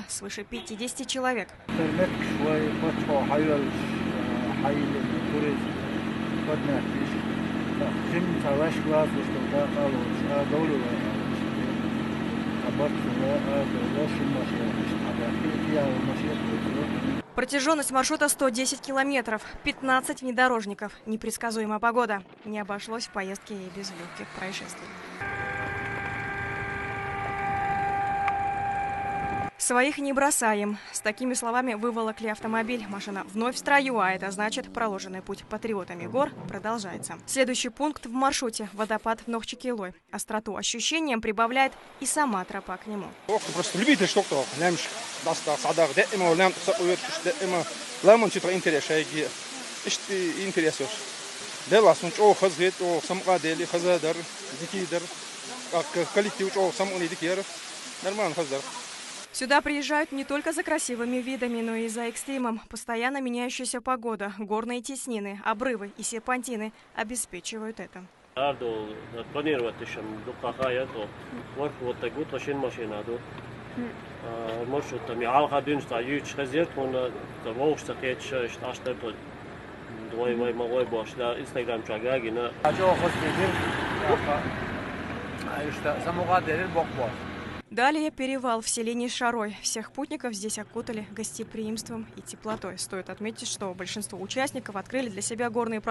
свыше 50 человек. Протяженность маршрута 110 километров, 15 внедорожников. Непредсказуемая погода. Не обошлось в поездке и без легких происшествий. Своих не бросаем. С такими словами выволокли автомобиль. Машина вновь в строю, а это значит, проложенный путь патриотами гор продолжается. Следующий пункт в маршруте – водопад в Нохчикилой. Остроту ощущениям прибавляет и сама тропа к нему. Просто любитель что-то. Сюда приезжают не только за красивыми видами, но и за экстримом. Постоянно меняющаяся погода, горные теснины, обрывы и серпантины обеспечивают это. Далее перевал в селении Шарой. Всех путников здесь окутали гостеприимством и теплотой. Стоит отметить, что большинство участников открыли для себя горные просторы